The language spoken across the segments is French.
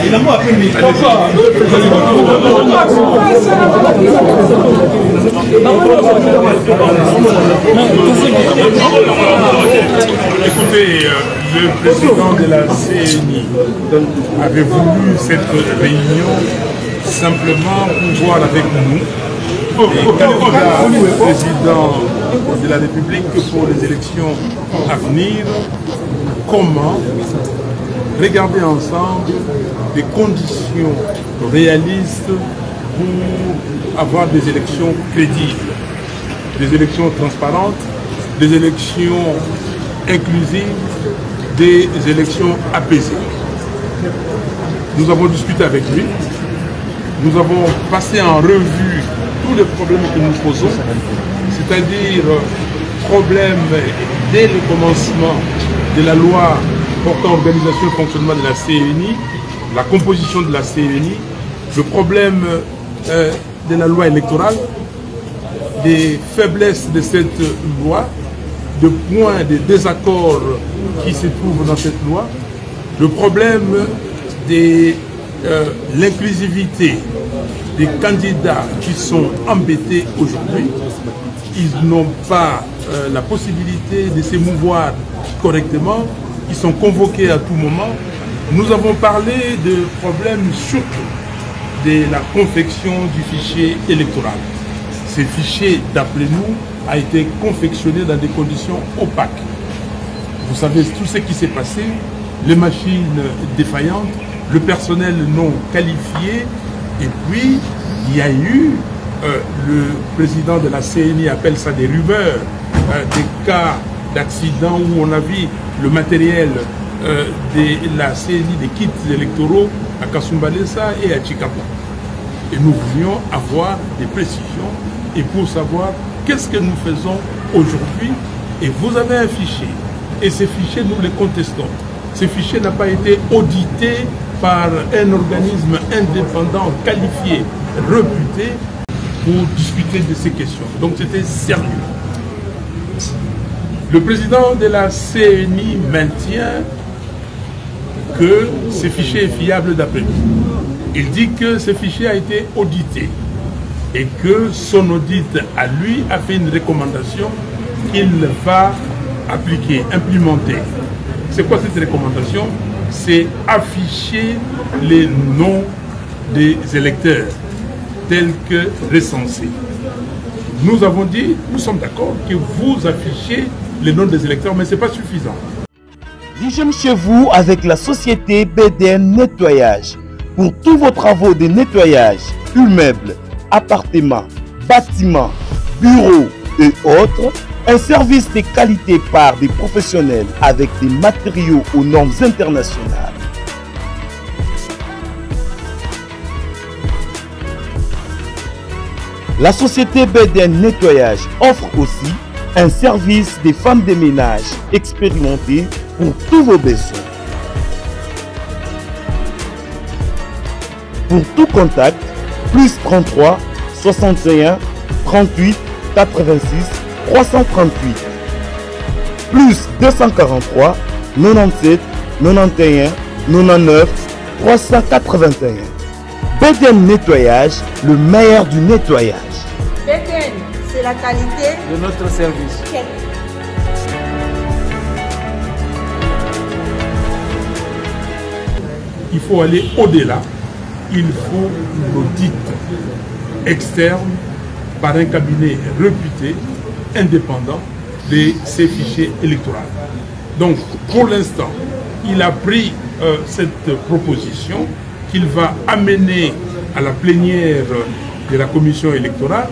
Il a moi appelé mes Écoutez, le président de la CNI avait voulu cette réunion simplement pour voir avec nous les candidats président de la République pour les élections à venir, comment regarder ensemble des conditions réalistes pour avoir des élections crédibles, des élections transparentes, des élections inclusives, des élections apaisées. Nous avons discuté avec lui, nous avons passé en revue tous les problèmes que nous posons, c'est-à-dire problèmes dès le commencement de la loi portant organisation et fonctionnement de la CNI, la composition de la CNI, le problème de la loi électorale, des faiblesses de cette loi, de points de désaccord qui se trouvent dans cette loi, le problème de l'inclusivité des candidats qui sont embêtés aujourd'hui. Ils n'ont pas la possibilité de s'émouvoir correctement, ils sont convoqués à tout moment. Nous avons parlé de problèmes surtout de la confection du fichier électoral. Ce fichier, d'après nous, a été confectionné dans des conditions opaques. Vous savez tout ce qui s'est passé, les machines défaillantes, le personnel non qualifié, et puis il y a eu, le président de la CNI appelle ça des rumeurs, des cas d'accident où on a vu le matériel de la CNI, des kits électoraux à Kasumbalesa et à Chikapa. Et nous voulions avoir des précisions et pour savoir qu'est-ce que nous faisons aujourd'hui. Et vous avez un fichier, et ces fichiers, nous les contestons. Ce fichier n'a pas été audité par un organisme indépendant, qualifié, réputé, pour discuter de ces questions. Donc c'était sérieux. Le président de la CNI maintient que ce fichier est fiable d'après nous. Il dit que ce fichier a été audité et que son audit à lui a fait une recommandation qu'il va appliquer, implémenter. C'est quoi cette recommandation? C'est afficher les noms des électeurs tels que recensés. Nous avons dit, nous sommes d'accord que vous affichez les noms des électeurs, mais ce n'est pas suffisant. L'hygiène chez vous avec la société BDN Nettoyage. Pour tous vos travaux de nettoyage, immeubles, appartements, bâtiments, bureaux et autres, un service de qualité par des professionnels avec des matériaux aux normes internationales. La société BDN Nettoyage offre aussi un service des femmes de ménage expérimentées pour tous vos besoins. Pour tout contact, plus 33 61 38 86 338, plus 243 97 91 99 381. BDN Nettoyage, le meilleur du nettoyage. BDN, c'est la qualité de notre service. Il faut aller au-delà. Il faut l'audit externe par un cabinet réputé, indépendant de ces fichiers électoraux. Donc, pour l'instant, il a pris cette proposition qu'il va amener à la plénière de la commission électorale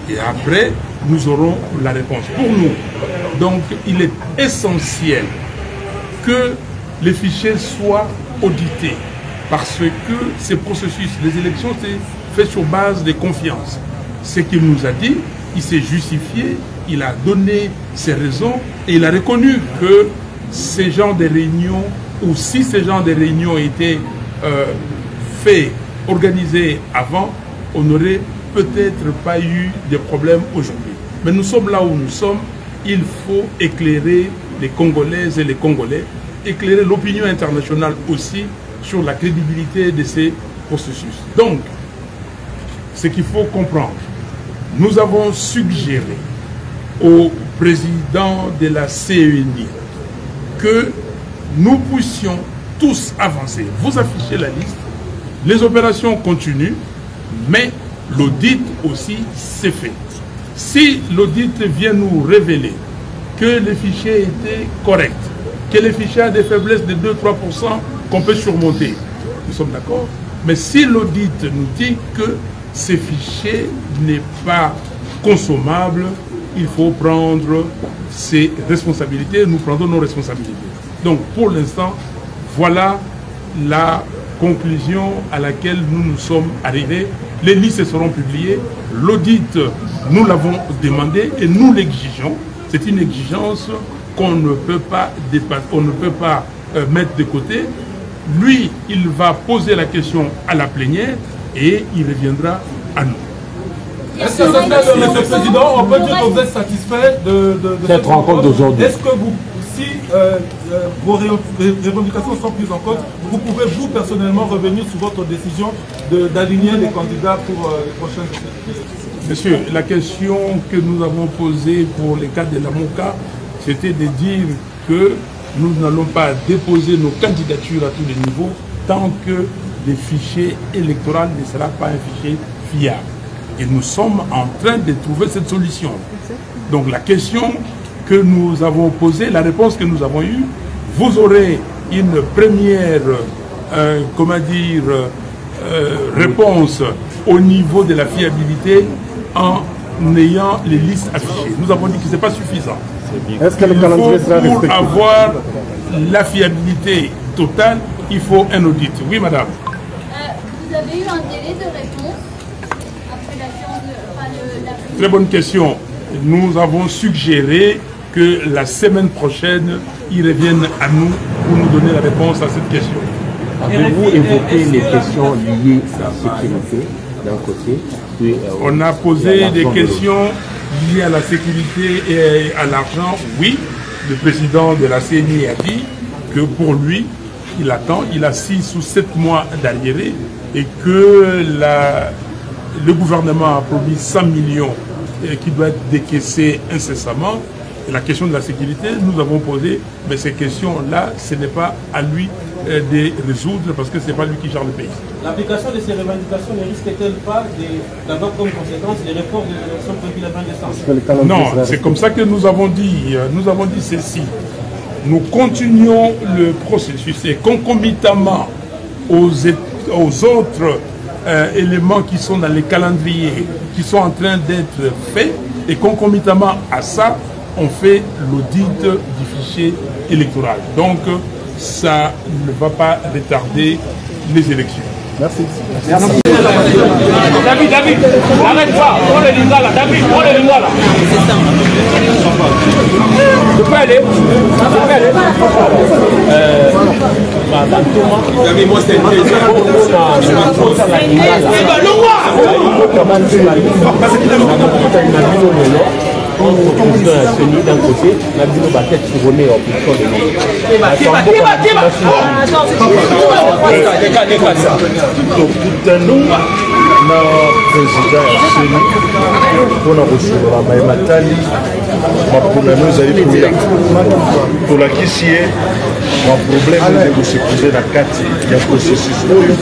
et après, nous aurons la réponse. Pour nous, donc, il est essentiel que les fichiers soient audités, parce que ces processus, les élections, c'est fait sur base de confiance. Ce qu'il nous a dit, il s'est justifié, il a donné ses raisons et il a reconnu que ces genres de réunions, ou si ces genres de réunions étaient faits, organisés avant, on n'aurait peut-être pas eu de problèmes aujourd'hui. Mais nous sommes là où nous sommes, il faut éclairer les Congolaises et les Congolais, éclairer l'opinion internationale aussi sur la crédibilité de ces processus. Donc, ce qu'il faut comprendre, nous avons suggéré au président de la CENI que nous puissions tous avancer. Vous affichez la liste, les opérations continuent, mais l'audit aussi s'est fait. Si l'audit vient nous révéler que les fichiers étaient corrects, que les fichiers ont des faiblesses de 2-3% qu'on peut surmonter, nous sommes d'accord. Mais si l'audit nous dit que ces fichiers n'est pas consommable, il faut prendre ses responsabilités, nous prendrons nos responsabilités. Donc pour l'instant, voilà la conclusion à laquelle nous nous sommes arrivés. Les listes seront publiées, l'audit, nous l'avons demandé et nous l'exigeons. C'est une exigence qu'on ne peut pas dépasser, on ne peut pas mettre de côté. Lui, il va poser la question à la plénière et il reviendra à nous. Est-ce que, Monsieur le Président, on peut dire que vous êtes satisfait de cette rencontre d'aujourd'hui? Est-ce que vous, si vos revendications sont prises en compte, vous pouvez vous personnellement revenir sur votre décision d'aligner les candidats pour les prochaines élections? Monsieur, la question que nous avons posée pour les cas de la MOCA, c'était de dire que nous n'allons pas déposer nos candidatures à tous les niveaux tant que le fichier électoral ne sera pas un fichier fiable. Et nous sommes en train de trouver cette solution. Donc la question que nous avons posée, la réponse que nous avons eue, vous aurez une première, réponse au niveau de la fiabilité en ayant les listes affichées. Nous avons dit que ce n'est pas suffisant. Est-ce que le calendrier sera respecté? Pour avoir la fiabilité totale, il faut un audit. Oui, madame. Vous avez eu un délai de réponse après la séance de... Très bonne question. Nous avons suggéré que la semaine prochaine, ils reviennent à nous pour nous donner la réponse à cette question. Avez-vous évoqué les questions liées à la sécurité d'un côté? Puis, on a posé des questions liées à la sécurité et à l'argent. Oui, le président de la CENI a dit que pour lui, il attend, il a 6 ou 7 mois d'arriéré et que le gouvernement a promis 100 millions qui doit être décaissé incessamment. Et la question de la sécurité, nous avons posé, mais ces questions-là, ce n'est pas à lui de résoudre parce que ce n'est pas lui qui gère le pays. L'application de ces revendications ne risque-t-elle pas d'avoir comme conséquence les reports des élections prévues le 20 décembre? Non, c'est comme ça que nous avons dit. Nous avons dit ceci. Nous continuons le processus et concomitamment aux autres éléments qui sont dans les calendriers, qui sont en train d'être faits, et concomitamment à ça, on fait l'audit du fichier électoral. Donc, ça ne va pas retarder les élections. Merci. David, arrête-toi, prends le lingala là, David, prends le lingala là. Tu peux aller? Madame Thomas, David, moi c'est une d'un côté, la ville va être tournée en fonction de nous. Na président ya CENI mpona kosolola mayematali maproblème ezali koya tolakisi ye maproblème eze kosepose na kati ya processus oyo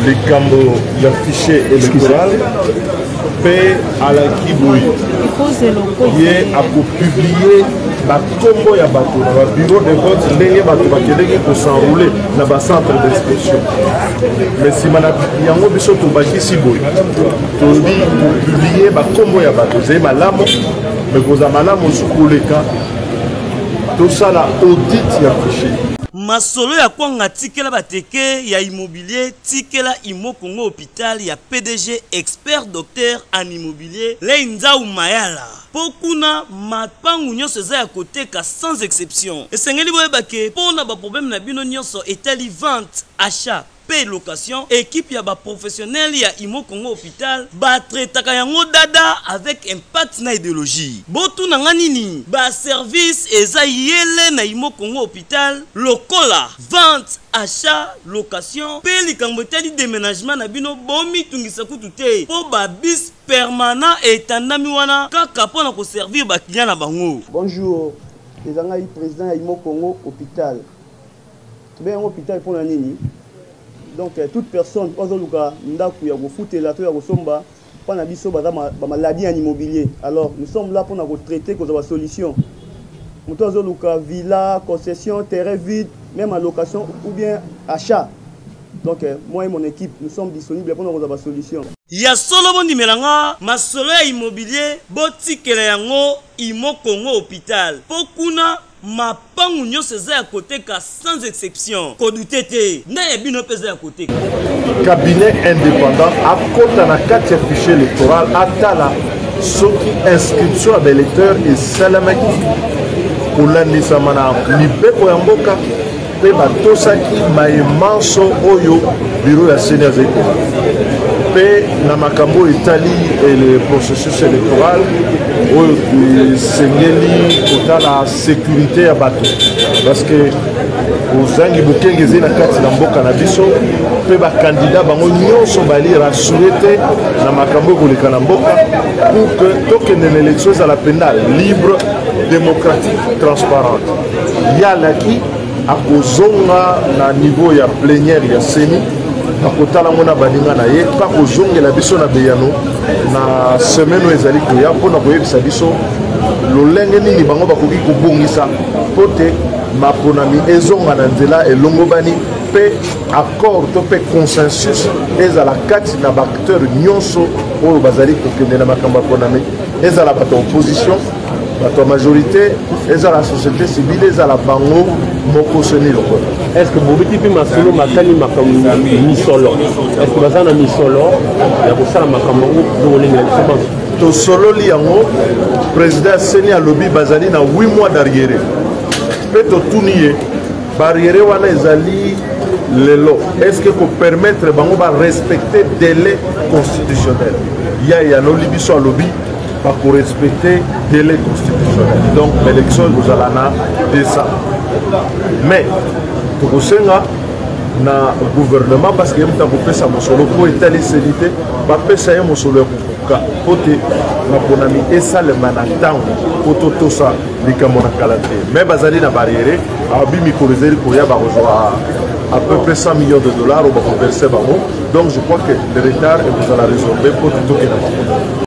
likambo ya fichier électoral mpe alaki boye ye akopublie bakombo ya bato na babureau de vote ndenge bato bakendeki kosenroule na bacentre d'inscription mais nsima na yango biso tobakisi boye tondi kopublie bakombo ya bato ezali malamu me koza malamu osu koleka tosala audit ya fichier. masolo ya kwanga tikela bateke ya immobilier tikela Imo Congo hôpital ya PDG expert docteur en immobilier Leinza Umayala. Pokuna mapangu nyonso eza ya koteka sans exception. Esengeli boyebake pona ba problème na bino nyonso etali vente, achat, paie location, équipe ya ba professionnel ya Imo Congo hôpital ba traitaka yango dada avec impact na idéologie. Botu na nganini ba service eza yele na Imo Congo hôpital lokola vente, achat, location, paie likambo etali déménagement na bino bomi tungisa kutu te po ba bis permanent et tandami wana kaka pona ko servir ba client na bango. Bonjour, les angai président ya Imo Congo hôpital. Bien hôpital pour la nini. Donc toute personne ozoluka ndaku ya kofutela to ya kosomba pana biso baza ba maladie en immobilier. Alors nous sommes là pour nous traiter cause de la solution. Nous ozoluka villa, concession, terrain vide, même en location ou bien achat. Donc moi et mon équipe nous sommes disponibles pour nous avoir la solution. Ya solo bondi melanga masolo ya immobilier botikela yango Imo Congo hôpital. Pokuna mapangu nyonso eza ya koteka sans exception. Kodutete na ebino peza ya koteka. Cabinet indépendant akota na kati ya fichier électoral atala soki inscription ya électeur et salamaki kolandisa mana mibeko ya mboka pe batosaki maemanso oyo bureau ya seni azeki pe na makambo etali le processus électoral oyo esengeli kotala sécurité ya bato parce que ozangi bokenge ezali na kati na mboka na biso pe bakandida bango nyonso bali rassure te na makambo ekoleka na mboka pour que tokende na élection ezala mpenza libre démocratique transparente yalaki akozonga na niveau ya plénière ya seni akotala mona baninga na ye pa kozongela biso na beyano na semaine oyo ezali koya mpona koyebisa biso lolenge nini bango bakoki kobongisa mpo te maponami ezonga na nzela elongobani mpe accord to mpe consensus ezala kati na baacteur nyonso oyo bazali kokende na makambo ya ponami ezala bato ya opposition bato ya majorité ezala société civile ezala bango moko seni lokola. Est-ce que vous avez masolo makali makambo misolo? Est-ce que bazana misolo ya kosala makambo ngo lenga to solo li yango président seni alobi bazali na 8 mois d'arriéré. Pe to tuniye barrière wana ezali lelo. Est-ce que pour permettre bango ba respecter délai constitutionnel? Ya no libiso alobi pour respecter délai constitutionnel. Donc l'élection vous allez na décembre. Mais pour ça na gouvernement parce que yemta ko pesa mosolo ko etali selité ba pesa ye mosolo ka pote na ponami esa le manatang poto tosa likambo na calendrier mais bazali na barrière abi mikolezeli ko ya ba rejoindre à peu près 100 millions de dollars au ba verser bango. Donc je crois que le retard vous allez résorber pour tout que na